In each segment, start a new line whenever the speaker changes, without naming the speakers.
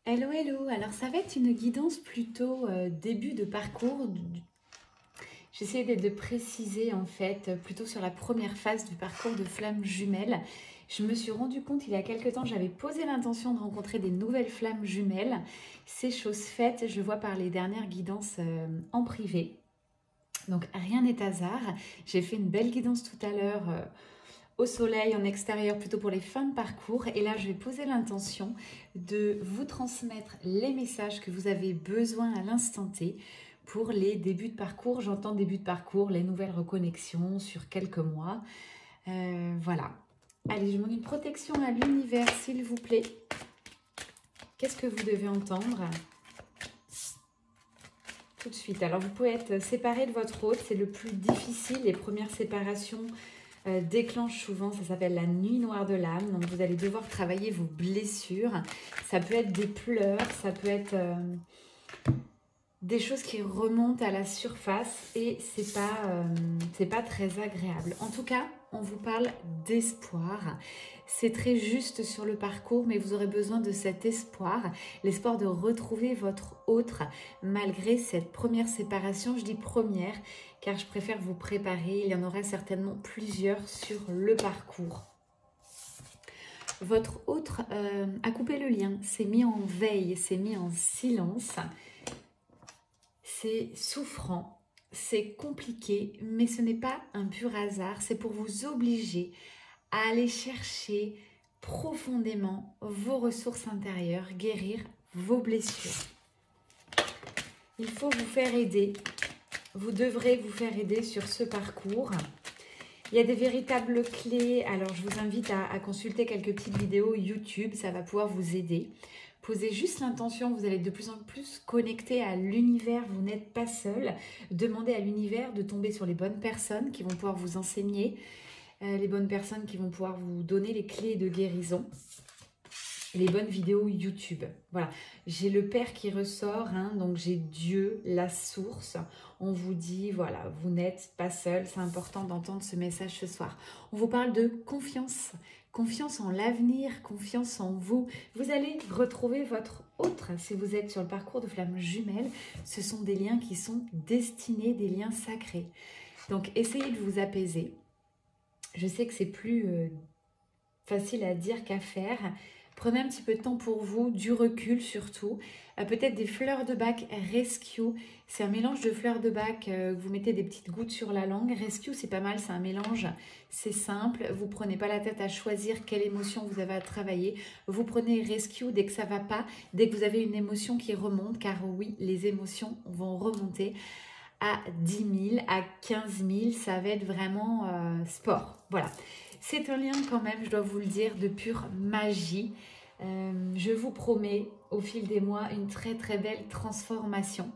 Hello, hello. Alors ça va être une guidance plutôt début de parcours. J'essaie de préciser en fait plutôt sur la première phase du parcours de flammes jumelles. Je me suis rendu compte il y a quelques temps, j'avais posé l'intention de rencontrer des nouvelles flammes jumelles. C'est chose faite, je vois par les dernières guidances en privé. Donc rien n'est hasard. J'ai fait une belle guidance tout à l'heure au soleil, en extérieur, plutôt pour les fins de parcours. Et là, je vais poser l'intention de vous transmettre les messages que vous avez besoin à l'instant T pour les débuts de parcours. J'entends début de parcours, les nouvelles reconnexions sur quelques mois. Voilà. Allez, je demande une protection à l'univers, s'il vous plaît. Qu'est-ce que vous devez entendre ? Tout de suite. Alors, vous pouvez être séparé de votre hôte. C'est le plus difficile. Les premières séparations déclenchent souvent. Ça s'appelle la nuit noire de l'âme. Donc, vous allez devoir travailler vos blessures. Ça peut être des pleurs. Ça peut être des choses qui remontent à la surface. Et c'est pas très agréable. En tout cas, on vous parle d'espoir. C'est très juste sur le parcours, mais vous aurez besoin de cet espoir, l'espoir de retrouver votre autre malgré cette première séparation. Je dis première car je préfère vous préparer. Il y en aura certainement plusieurs sur le parcours. Votre autre a coupé le lien, s'est mis en veille, s'est mis en silence. C'est souffrant, c'est compliqué, mais ce n'est pas un pur hasard. C'est pour vous obliger à aller chercher profondément vos ressources intérieures, guérir vos blessures. Il faut vous faire aider. Vous devrez vous faire aider sur ce parcours. Il y a des véritables clés. Alors, je vous invite à consulter quelques petites vidéos YouTube. Ça va pouvoir vous aider. Posez juste l'intention. Vous allez être de plus en plus connecté à l'univers. Vous n'êtes pas seul. Demandez à l'univers de tomber sur les bonnes personnes qui vont pouvoir vous enseigner. Les bonnes personnes qui vont pouvoir vous donner les clés de guérison. Les bonnes vidéos YouTube. Voilà, j'ai le Père qui ressort, hein, donc j'ai Dieu, la source. On vous dit, voilà, vous n'êtes pas seul. C'est important d'entendre ce message ce soir. On vous parle de confiance. Confiance en l'avenir, confiance en vous. Vous allez retrouver votre autre. Si vous êtes sur le parcours de flammes jumelles, ce sont des liens qui sont destinés, des liens sacrés. Donc, essayez de vous apaiser. Je sais que c'est plus facile à dire qu'à faire. Prenez un petit peu de temps pour vous, du recul surtout. Peut-être des fleurs de bac Rescue. C'est un mélange de fleurs de bac. Vous mettez des petites gouttes sur la langue. Rescue, c'est pas mal, c'est un mélange. C'est simple. Vous ne prenez pas la tête à choisir quelle émotion vous avez à travailler. Vous prenez Rescue dès que ça ne va pas, dès que vous avez une émotion qui remonte. Car oui, les émotions vont remonter à 10 000, à 15 000. Ça va être vraiment sport. Voilà. C'est un lien quand même, je dois vous le dire, de pure magie. Je vous promets au fil des mois une très très belle transformation.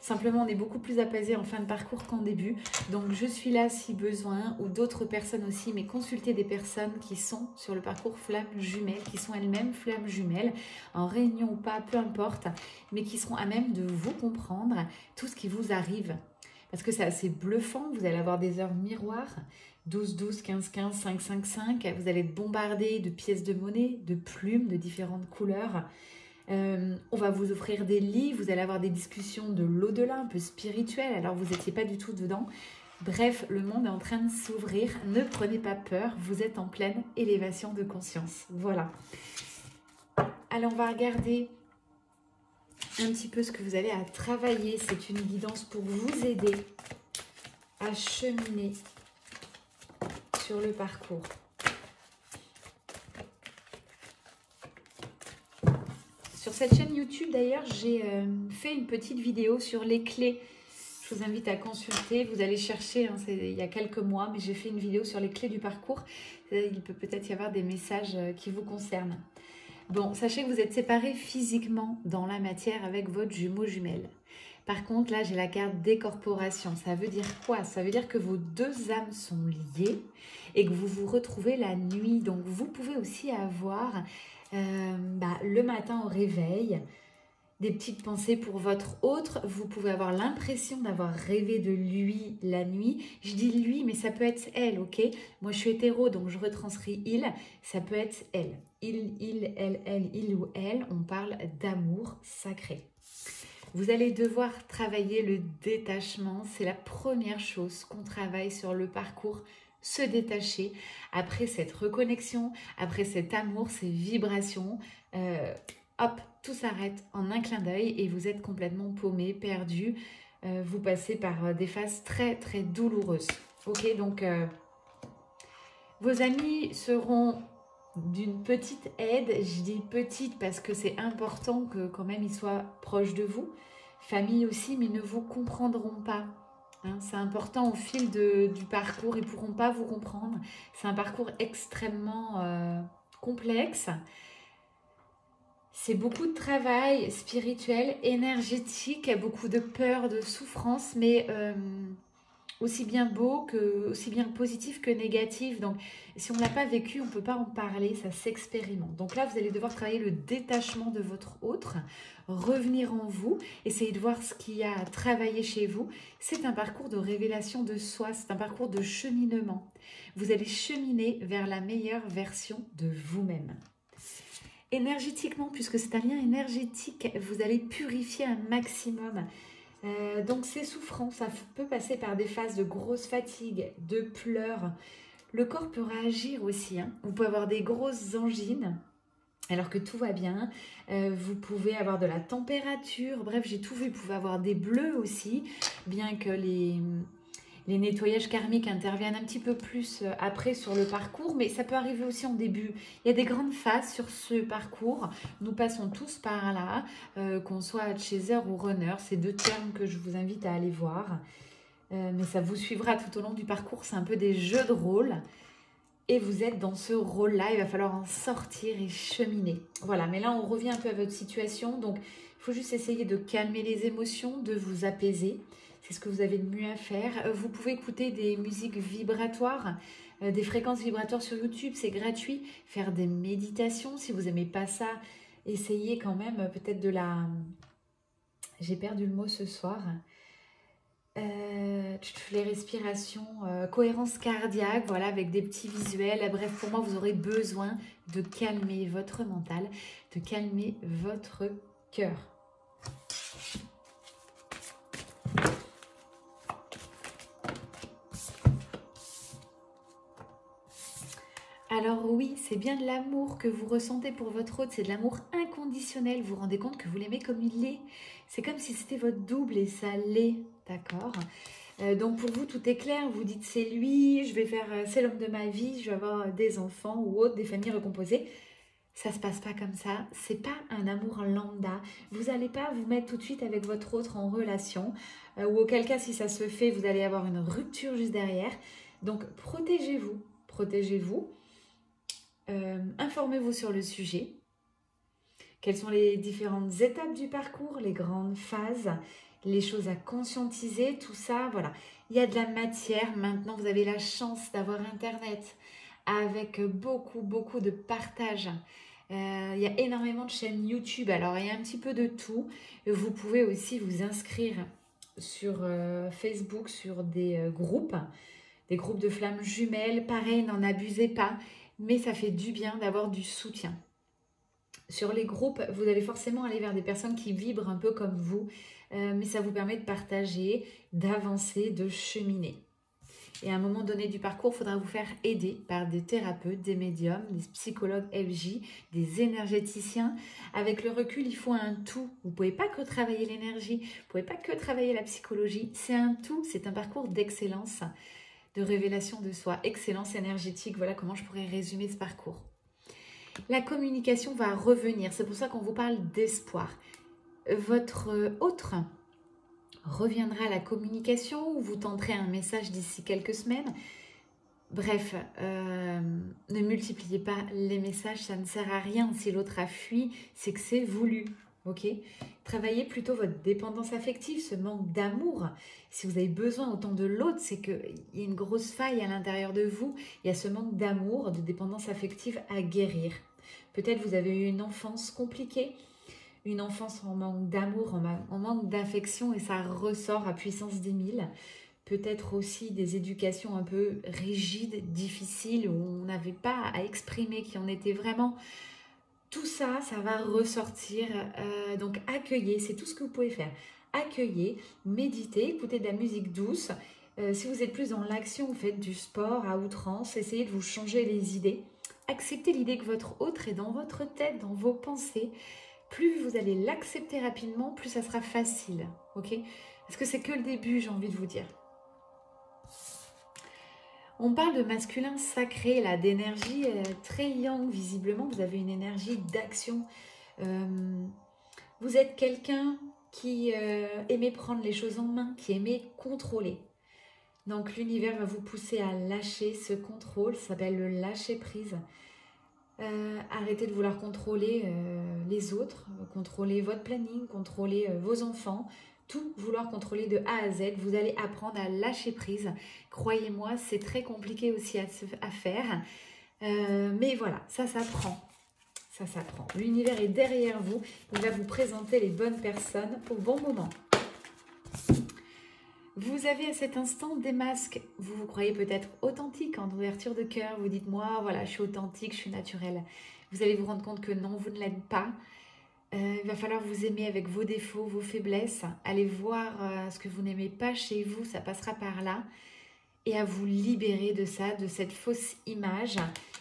Simplement, on est beaucoup plus apaisé en fin de parcours qu'en début. Donc, je suis là si besoin, ou d'autres personnes aussi, mais consultez des personnes qui sont sur le parcours flammes jumelles, qui sont elles-mêmes flammes jumelles, en réunion ou pas, peu importe, mais qui seront à même de vous comprendre tout ce qui vous arrive. Parce que c'est assez bluffant, vous allez avoir des heures miroirs, 12, 12, 15, 15, 5, 5, 5. Vous allez être bombardé de pièces de monnaie, de plumes de différentes couleurs. On va vous offrir des livres, vous allez avoir des discussions de l'au-delà, un peu spirituelles, alors vous n'étiez pas du tout dedans. Bref, le monde est en train de s'ouvrir. Ne prenez pas peur, vous êtes en pleine élévation de conscience. Voilà. Alors, on va regarder un petit peu ce que vous avez à travailler. C'est une guidance pour vous aider à cheminer sur le parcours. Sur cette chaîne YouTube, d'ailleurs, j'ai fait une petite vidéo sur les clés. Je vous invite à consulter. Vous allez chercher, hein, il y a quelques mois, mais j'ai fait une vidéo sur les clés du parcours. Il peut peut-être y avoir des messages qui vous concernent. Bon, sachez que vous êtes séparés physiquement dans la matière avec votre jumeau jumelle. Par contre, là, j'ai la carte décorporation. Ça veut dire quoi? Ça veut dire que vos deux âmes sont liées et que vous vous retrouvez la nuit. Donc, vous pouvez aussi avoir le matin au réveil des petites pensées pour votre autre. Vous pouvez avoir l'impression d'avoir rêvé de lui la nuit. Je dis lui, mais ça peut être elle, ok? Moi, je suis hétéro, donc je retranscris il. Ça peut être elle. il ou elle, on parle d'amour sacré. Vous allez devoir travailler le détachement. C'est la première chose qu'on travaille sur le parcours. Se détacher après cette reconnexion, après cet amour, ces vibrations. Hop, tout s'arrête en un clin d'œil et vous êtes complètement paumé, perdu. Vous passez par des phases très très douloureuses. Ok, donc vos amis seront d'une petite aide. Je dis petite parce que c'est important que quand même ils soient proches de vous. Famille aussi, mais ils ne vous comprendront pas. Hein, c'est important au fil du parcours, ils ne pourront pas vous comprendre. C'est un parcours extrêmement complexe. C'est beaucoup de travail spirituel, énergétique, beaucoup de peur, de souffrance, mais aussi bien beau, aussi bien positif que négatif. Donc, si on ne l'a pas vécu, on ne peut pas en parler, ça s'expérimente. Donc là, vous allez devoir travailler le détachement de votre autre, revenir en vous, essayer de voir ce qu'il y a à travailler chez vous. C'est un parcours de révélation de soi, c'est un parcours de cheminement. Vous allez cheminer vers la meilleure version de vous-même. Énergétiquement, puisque c'est un lien énergétique, vous allez purifier un maximum. Donc ces souffrances, ça peut passer par des phases de grosse fatigue, de pleurs. Le corps peut réagir aussi. Hein. Vous pouvez avoir des grosses angines alors que tout va bien. Vous pouvez avoir de la température. Bref, j'ai tout vu. Vous pouvez avoir des bleus aussi, bien que les nettoyages karmiques interviennent un petit peu plus après sur le parcours, mais ça peut arriver aussi en début. Il y a des grandes phases sur ce parcours. Nous passons tous par là, qu'on soit chaser ou runner. C'est deux termes que je vous invite à aller voir. Mais ça vous suivra tout au long du parcours. C'est un peu des jeux de rôle. Et vous êtes dans ce rôle-là. Il va falloir en sortir et cheminer. Voilà, mais là, on revient un peu à votre situation. Donc, il faut juste essayer de calmer les émotions, de vous apaiser. C'est ce que vous avez de mieux à faire. Vous pouvez écouter des musiques vibratoires, des fréquences vibratoires sur YouTube, c'est gratuit. Faire des méditations, si vous n'aimez pas ça, essayez quand même peut-être de la... J'ai perdu le mot ce soir. Les respirations, cohérence cardiaque, voilà, avec des petits visuels. Bref, pour moi, vous aurez besoin de calmer votre mental, de calmer votre cœur. Alors oui, c'est bien de l'amour que vous ressentez pour votre autre, c'est de l'amour inconditionnel. Vous vous rendez compte que vous l'aimez comme il est. C'est comme si c'était votre double et ça l'est, d'accord ? Donc pour vous, tout est clair. Vous dites c'est lui, je vais faire, c'est l'homme de ma vie, je vais avoir des enfants ou autres, des familles recomposées. Ça se passe pas comme ça. C'est pas un amour lambda. Vous n'allez pas vous mettre tout de suite avec votre autre en relation. Ou auquel cas, si ça se fait, vous allez avoir une rupture juste derrière. Donc protégez-vous. Protégez-vous. Informez-vous sur le sujet. Quelles sont les différentes étapes du parcours, les grandes phases, les choses à conscientiser, tout ça, voilà. Il y a de la matière. Maintenant, vous avez la chance d'avoir Internet avec beaucoup de partage. Il y a énormément de chaînes YouTube. Alors, il y a un petit peu de tout. Vous pouvez aussi vous inscrire sur Facebook, sur des groupes de flammes jumelles. Pareil, n'en abusez pas. Mais ça fait du bien d'avoir du soutien. Sur les groupes, vous allez forcément aller vers des personnes qui vibrent un peu comme vous, mais ça vous permet de partager, d'avancer, de cheminer. Et à un moment donné du parcours, il faudra vous faire aider par des thérapeutes, des médiums, des psychologues FJ, des énergéticiens. Avec le recul, il faut un tout. Vous ne pouvez pas que travailler l'énergie, vous ne pouvez pas que travailler la psychologie. C'est un tout, c'est un parcours d'excellence, de révélation de soi, excellence énergétique. Voilà comment je pourrais résumer ce parcours. La communication va revenir, c'est pour ça qu'on vous parle d'espoir. Votre autre reviendra à la communication ou vous tenterez un message d'ici quelques semaines. Bref, ne multipliez pas les messages, ça ne sert à rien. Si l'autre a fui, c'est que c'est voulu. Ok, travaillez plutôt votre dépendance affective, ce manque d'amour. Si vous avez besoin autant de l'autre, c'est qu'il y a une grosse faille à l'intérieur de vous. Il y a ce manque d'amour, de dépendance affective à guérir. Peut-être vous avez eu une enfance compliquée, une enfance en manque d'amour, en manque d'affection et ça ressort à puissance 10 000. peut-être aussi des éducations un peu rigides, difficiles, où on n'avait pas à exprimer qui on était vraiment. Tout ça, ça va ressortir. Donc accueillez, c'est tout ce que vous pouvez faire. Accueillez, méditez, écoutez de la musique douce. Si vous êtes plus dans l'action, vous faites du sport à outrance, essayez de vous changer les idées. Acceptez l'idée que votre autre est dans votre tête, dans vos pensées. Plus vous allez l'accepter rapidement, plus ça sera facile. Ok? Parce que c'est que le début, j'ai envie de vous dire. On parle de masculin sacré, là, d'énergie très yang, visiblement. Vous avez une énergie d'action. Vous êtes quelqu'un qui aimait prendre les choses en main, qui aimait contrôler. Donc l'univers va vous pousser à lâcher ce contrôle, ça s'appelle le lâcher prise. Arrêtez de vouloir contrôler les autres, contrôler votre planning, contrôler vos enfants, tout vouloir contrôler de A à Z. Vous allez apprendre à lâcher prise. Croyez-moi, c'est très compliqué aussi à faire. Mais voilà, ça s'apprend. Ça s'apprend. L'univers est derrière vous. Il va vous présenter les bonnes personnes au bon moment. Vous avez à cet instant des masques. Vous vous croyez peut-être authentique en ouverture de cœur. Vous dites, moi, voilà, je suis authentique, je suis naturelle. Vous allez vous rendre compte que non, vous ne l'êtes pas. Il va falloir vous aimer avec vos défauts, vos faiblesses. Allez voir ce que vous n'aimez pas chez vous, ça passera par là. Et à vous libérer de ça, de cette fausse image,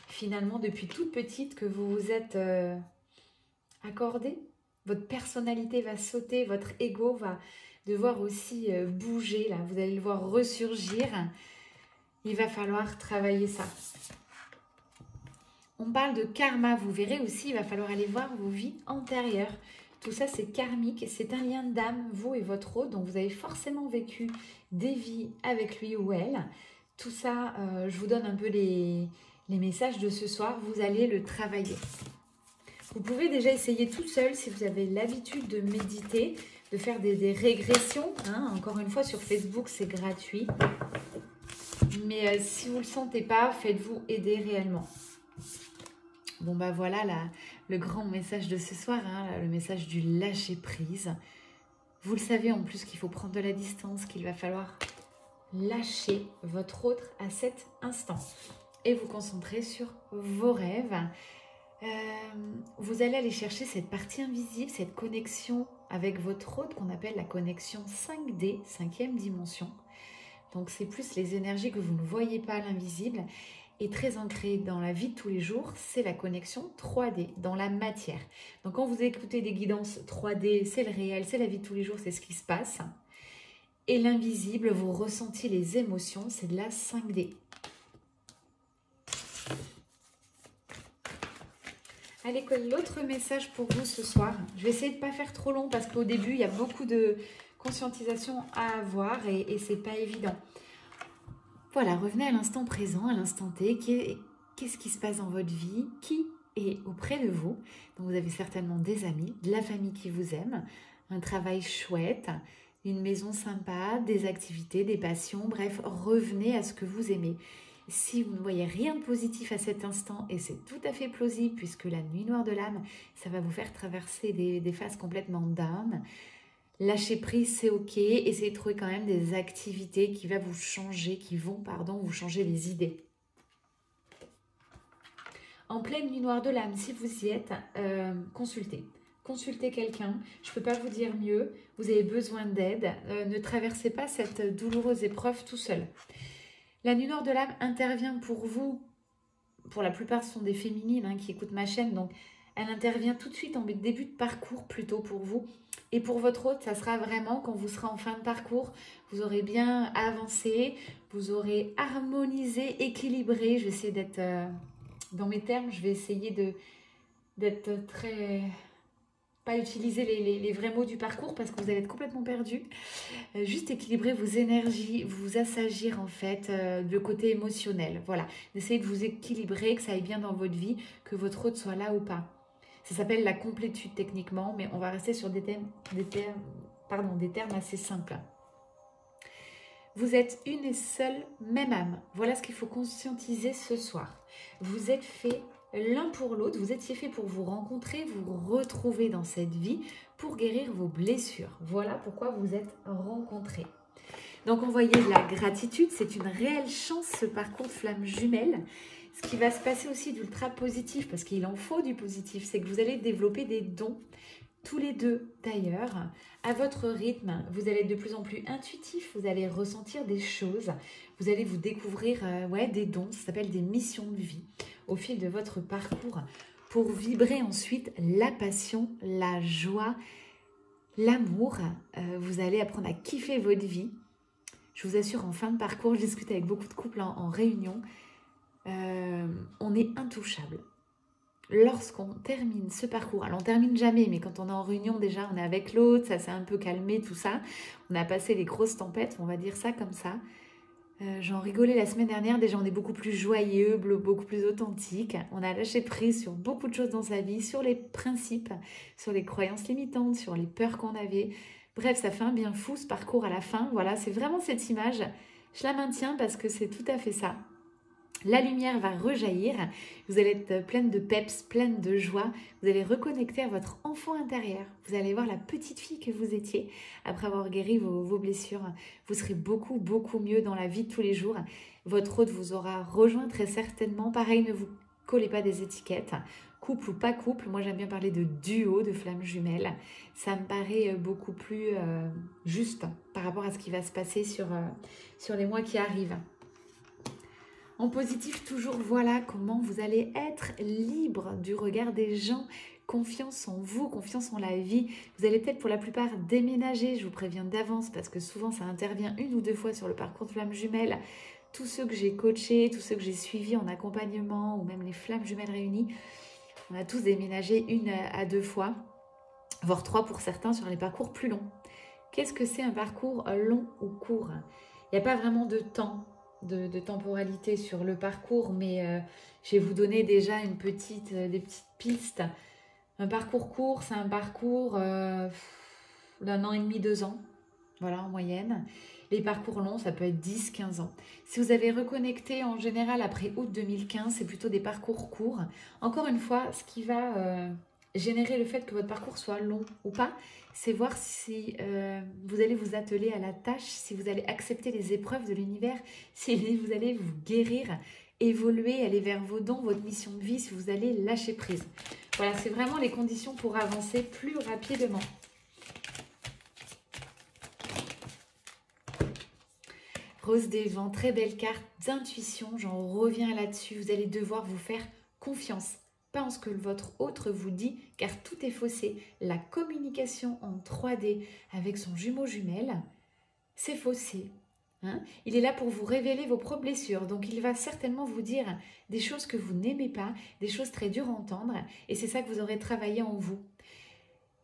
finalement, depuis toute petite, que vous vous êtes accordée. Votre personnalité va sauter, votre ego va devoir aussi bouger, là. Vous allez le voir ressurgir. Il va falloir travailler ça. On parle de karma, vous verrez aussi, il va falloir aller voir vos vies antérieures. Tout ça, c'est karmique, c'est un lien d'âme, vous et votre autre. Donc, vous avez forcément vécu des vies avec lui ou elle. Tout ça, je vous donne un peu les messages de ce soir. Vous allez le travailler. Vous pouvez déjà essayer toute seule si vous avez l'habitude de méditer, de faire des régressions. Hein. Encore une fois, sur Facebook, c'est gratuit. Mais si vous ne le sentez pas, faites-vous aider réellement. Bon bah voilà le grand message de ce soir, hein, le message du lâcher prise. Vous le savez en plus qu'il faut prendre de la distance, qu'il va falloir lâcher votre autre à cet instant et vous concentrer sur vos rêves. Vous allez aller chercher cette partie invisible, cette connexion avec votre autre qu'on appelle la connexion 5D, 5e dimension. Donc c'est plus les énergies que vous ne voyez pas, l'invisible. Et très ancré dans la vie de tous les jours, c'est la connexion 3D, dans la matière. Donc quand vous écoutez des guidances 3D, c'est le réel, c'est la vie de tous les jours, c'est ce qui se passe. Et l'invisible, vous ressentez les émotions, c'est de la 5D. Allez, l'autre message pour vous ce soir, je vais essayer de ne pas faire trop long parce qu'au début, il y a beaucoup de conscientisation à avoir et ce n'est pas évident. Voilà, revenez à l'instant présent, à l'instant T. Qu'est-ce qui se passe dans votre vie? Qui est auprès de vous? Donc vous avez certainement des amis, de la famille qui vous aime, un travail chouette, une maison sympa, des activités, des passions. Bref, revenez à ce que vous aimez. Si vous ne voyez rien de positif à cet instant, et c'est tout à fait plausible puisque la nuit noire de l'âme, ça va vous faire traverser des phases complètement down. Lâcher prise, c'est ok. Essayez de trouver quand même des activités qui vont vous changer vous changer les idées. En pleine nuit noire de l'âme, si vous y êtes, consultez. Consultez quelqu'un. Je ne peux pas vous dire mieux. Vous avez besoin d'aide. Ne traversez pas cette douloureuse épreuve tout seul. La nuit noire de l'âme intervient pour vous. Pour la plupart, ce sont des féminines qui écoutent ma chaîne. Donc, elle intervient tout de suite en début de parcours plutôt pour vous. Et pour votre autre, ça sera vraiment quand vous serez en fin de parcours, vous aurez bien avancé, vous aurez harmonisé, équilibré. Je vais essayer d'être dans mes termes, je vais essayer d'être très... pas utiliser les vrais mots du parcours parce que vous allez être complètement perdu. Juste équilibrer vos énergies, vous assagir en fait le côté émotionnel. Voilà, d'essayer de vous équilibrer, que ça aille bien dans votre vie, que votre autre soit là ou pas. Ça s'appelle la complétude techniquement, mais on va rester sur des termes assez simples. Vous êtes une et seule même âme. Voilà ce qu'il faut conscientiser ce soir. Vous êtes faits l'un pour l'autre, vous étiez faits pour vous rencontrer, vous retrouver dans cette vie pour guérir vos blessures. Voilà pourquoi vous êtes rencontrés. Donc envoyez de la gratitude, c'est une réelle chance ce parcours de flamme jumelle. Ce qui va se passer aussi d'ultra positif, parce qu'il en faut du positif, c'est que vous allez développer des dons, tous les deux d'ailleurs, à votre rythme. Vous allez être de plus en plus intuitif, vous allez ressentir des choses, vous allez vous découvrir des dons, ça s'appelle des missions de vie au fil de votre parcours, pour vibrer ensuite la passion, la joie, l'amour. Vous allez apprendre à kiffer votre vie. Je vous assure, en fin de parcours, je discute avec beaucoup de couples en réunion, on est intouchable. Lorsqu'on termine ce parcours, alors on termine jamais, mais quand on est en réunion déjà, on est avec l'autre, ça s'est un peu calmé, tout ça. On a passé les grosses tempêtes, on va dire ça comme ça. J'en rigolais la semaine dernière, déjà on est beaucoup plus joyeux, beaucoup plus authentique. On a lâché prise sur beaucoup de choses dans sa vie, sur les principes, sur les croyances limitantes, sur les peurs qu'on avait. Bref, ça fait un bien fou ce parcours à la fin. Voilà, c'est vraiment cette image. Je la maintiens parce que c'est tout à fait ça. La lumière va rejaillir, vous allez être pleine de peps, pleine de joie, vous allez reconnecter à votre enfant intérieur, vous allez voir la petite fille que vous étiez après avoir guéri vos blessures. Vous serez beaucoup, beaucoup mieux dans la vie de tous les jours. Votre hôte vous aura rejoint très certainement. Pareil, ne vous collez pas des étiquettes, couple ou pas couple. Moi, j'aime bien parler de duo, de flammes jumelles. Ça me paraît beaucoup plus juste par rapport à ce qui va se passer sur les mois qui arrivent. En positif, toujours, voilà comment vous allez être libre du regard des gens. Confiance en vous, confiance en la vie. Vous allez peut-être pour la plupart déménager, je vous préviens d'avance, parce que souvent ça intervient 1 ou 2 fois sur le parcours de flammes jumelles. Tous ceux que j'ai coachés, tous ceux que j'ai suivis en accompagnement, ou même les flammes jumelles réunies, on a tous déménagé 1 à 2 fois, voire 3 pour certains, sur les parcours plus longs. Qu'est-ce que c'est un parcours long ou court? Il n'y a pas vraiment de temps, de temporalité sur le parcours, mais je vais vous donner déjà des petites pistes. Un parcours court, c'est un parcours d'1 an et demi, 2 ans, voilà, en moyenne. Les parcours longs, ça peut être 10, 15 ans. Si vous avez reconnecté en général après août 2015, c'est plutôt des parcours courts. Encore une fois, ce qui va générer le fait que votre parcours soit long ou pas, c'est voir si vous allez vous atteler à la tâche, si vous allez accepter les épreuves de l'univers, si vous allez vous guérir, évoluer, aller vers vos dons, votre mission de vie, si vous allez lâcher prise. Voilà, c'est vraiment les conditions pour avancer plus rapidement. Rose des vents, très belle carte d'intuition, j'en reviens là-dessus. Vous allez devoir vous faire confiance. Pas en ce que votre autre vous dit, car tout est faussé. La communication en 3D avec son jumeau jumelle, c'est faussé. Hein? Il est là pour vous révéler vos propres blessures. Donc, il va certainement vous dire des choses que vous n'aimez pas, des choses très dures à entendre. Et c'est ça que vous aurez travaillé en vous.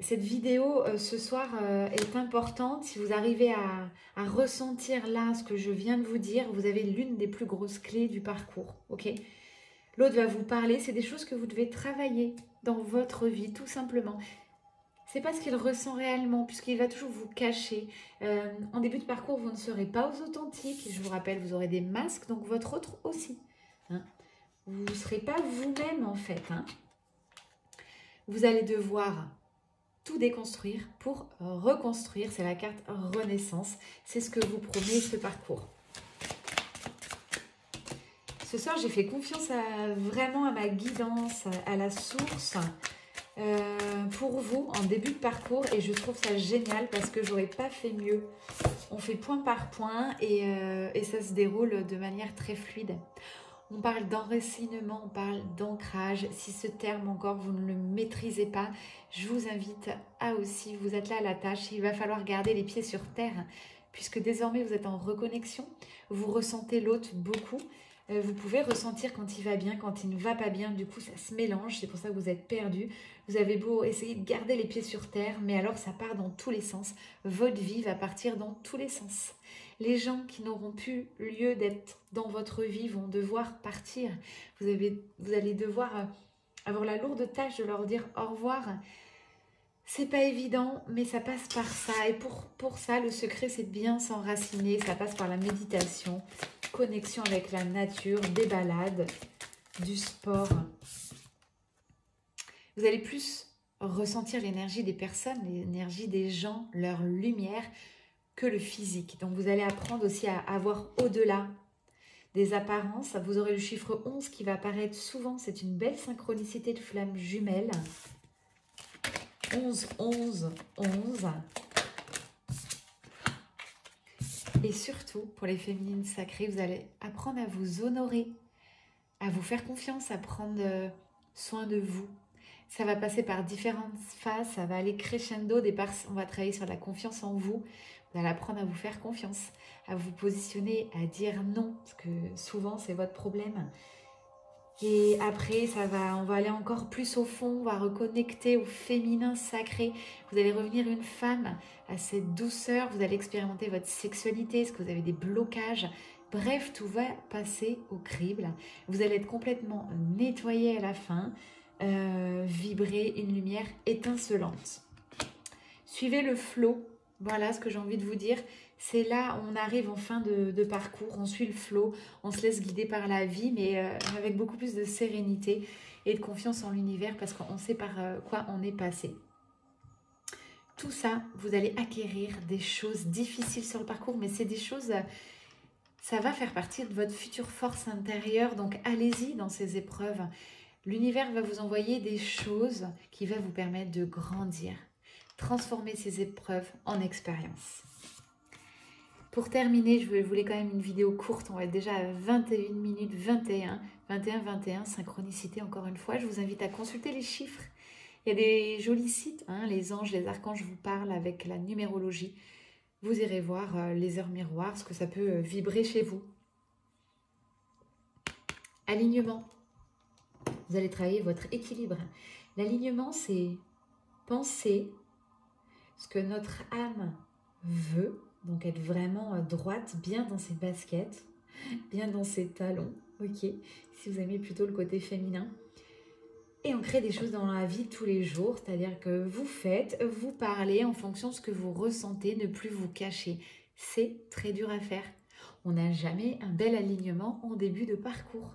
Cette vidéo ce soir est importante. Si vous arrivez à ressentir là ce que je viens de vous dire, vous avez l'une des plus grosses clés du parcours. Ok ? L'autre va vous parler, c'est des choses que vous devez travailler dans votre vie, tout simplement. C'est pas ce qu'il ressent réellement, puisqu'il va toujours vous cacher. En début de parcours, vous ne serez pas aux authentiques. Je vous rappelle, vous aurez des masques, donc votre autre aussi. Hein. Vous ne serez pas vous-même, en fait. Hein. Vous allez devoir tout déconstruire pour reconstruire. C'est la carte Renaissance. C'est ce que vous promet ce parcours. Ce soir, j'ai fait confiance vraiment à ma guidance, à la source pour vous en début de parcours et je trouve ça génial parce que j'aurais pas fait mieux. On fait point par point et ça se déroule de manière très fluide. On parle d'enracinement, on parle d'ancrage. Si ce terme encore vous ne le maîtrisez pas, je vous invite à aussi vous atteler à la tâche. Il va falloir garder les pieds sur terre puisque désormais vous êtes en reconnexion. Vous ressentez l'autre beaucoup. Vous pouvez ressentir quand il va bien, quand il ne va pas bien. Du coup, ça se mélange. C'est pour ça que vous êtes perdu. Vous avez beau essayer de garder les pieds sur terre, mais alors ça part dans tous les sens. Votre vie va partir dans tous les sens. Les gens qui n'auront plus lieu d'être dans votre vie vont devoir partir. Vous allez devoir avoir la lourde tâche de leur dire au revoir. C'est pas évident, mais ça passe par ça. Et pour ça, le secret, c'est de bien s'enraciner. Ça passe par la méditation, connexion avec la nature, des balades, du sport. Vous allez plus ressentir l'énergie des personnes, l'énergie des gens, leur lumière, que le physique. Donc vous allez apprendre aussi à avoir au-delà des apparences. Vous aurez le chiffre 11 qui va apparaître souvent. C'est une belle synchronicité de flammes jumelles. 11, 11, 11. Et surtout, pour les féminines sacrées, vous allez apprendre à vous honorer, à vous faire confiance, à prendre soin de vous. Ça va passer par différentes phases, ça va aller crescendo. Au départ, on va travailler sur la confiance en vous. Vous allez apprendre à vous faire confiance, à vous positionner, à dire non, parce que souvent, c'est votre problème. Et après, on va aller encore plus au fond, on va reconnecter au féminin sacré. Vous allez revenir une femme à cette douceur, vous allez expérimenter votre sexualité, est-ce que vous avez des blocages? Bref, tout va passer au crible. Vous allez être complètement nettoyé à la fin, vibrer une lumière étincelante. Suivez le flow, voilà ce que j'ai envie de vous dire. C'est là où on arrive en fin de parcours, on suit le flow, on se laisse guider par la vie, mais avec beaucoup plus de sérénité et de confiance en l'univers parce qu'on sait par quoi on est passé. Tout ça, vous allez acquérir des choses difficiles sur le parcours, mais c'est des choses, ça va faire partie de votre future force intérieure, donc allez-y dans ces épreuves. L'univers va vous envoyer des choses qui vont vous permettre de grandir, transformer ces épreuves en expérience. Pour terminer, je voulais quand même une vidéo courte, on va être déjà à 21 minutes 21, 21, synchronicité encore une fois. Je vous invite à consulter les chiffres. Il y a des jolis sites, hein, les anges, les archanges vous parlent avec la numérologie. Vous irez voir les heures miroirs, ce que ça peut vibrer chez vous. Alignement. Vous allez travailler votre équilibre. L'alignement, c'est penser ce que notre âme veut. Donc être vraiment droite, bien dans ses baskets, bien dans ses talons, ok, si vous aimez plutôt le côté féminin. Et on crée des choses dans la vie tous les jours, c'est-à-dire que vous faites, vous parlez en fonction de ce que vous ressentez, ne plus vous cacher. C'est très dur à faire. On n'a jamais un bel alignement en début de parcours.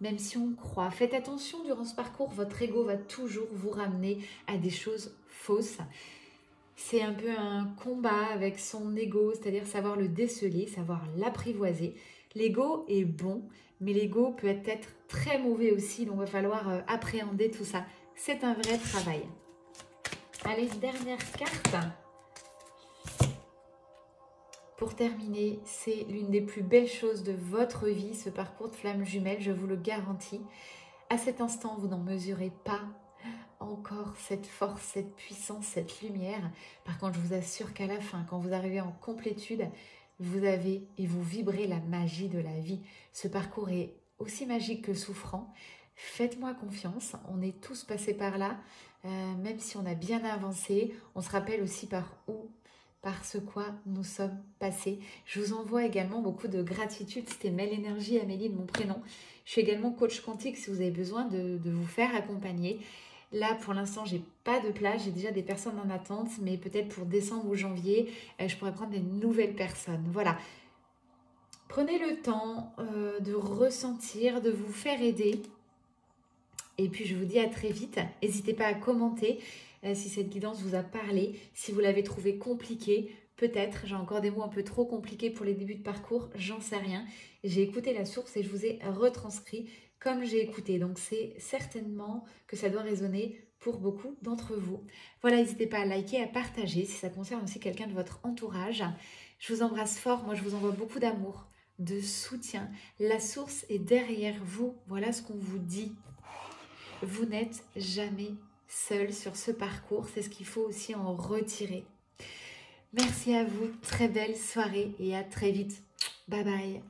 Même si on croit, faites attention durant ce parcours, votre ego va toujours vous ramener à des choses fausses. C'est un peu un combat avec son ego, c'est-à-dire savoir le déceler, savoir l'apprivoiser. L'ego est bon, mais l'ego peut être très mauvais aussi, donc il va falloir appréhender tout ça. C'est un vrai travail. Allez, dernière carte. Pour terminer, c'est l'une des plus belles choses de votre vie, ce parcours de flammes jumelles, je vous le garantis. À cet instant, vous n'en mesurez pas encore cette force, cette puissance, cette lumière. Par contre, je vous assure qu'à la fin, quand vous arrivez en complétude, vous avez et vous vibrez la magie de la vie. Ce parcours est aussi magique que souffrant. Faites-moi confiance, on est tous passés par là, même si on a bien avancé. On se rappelle aussi par ce quoi nous sommes passés. Je vous envoie également beaucoup de gratitude. C'était Mel Énergie, Amélie de mon prénom. Je suis également coach quantique si vous avez besoin de vous faire accompagner. Là, pour l'instant, j'ai pas de place. J'ai déjà des personnes en attente, mais peut-être pour décembre ou janvier, je pourrais prendre des nouvelles personnes. Voilà. Prenez le temps de ressentir, de vous faire aider. Et puis, je vous dis à très vite. N'hésitez pas à commenter si cette guidance vous a parlé, si vous l'avez trouvé compliqué. Peut-être, j'ai encore des mots un peu trop compliqués pour les débuts de parcours, j'en sais rien. J'ai écouté la source et je vous ai retranscrit comme j'ai écouté. Donc, c'est certainement que ça doit résonner pour beaucoup d'entre vous. Voilà, n'hésitez pas à liker, à partager si ça concerne aussi quelqu'un de votre entourage. Je vous embrasse fort. Moi, je vous envoie beaucoup d'amour, de soutien. La source est derrière vous. Voilà ce qu'on vous dit. Vous n'êtes jamais seul sur ce parcours. C'est ce qu'il faut aussi en retirer. Merci à vous. Très belle soirée et à très vite. Bye bye.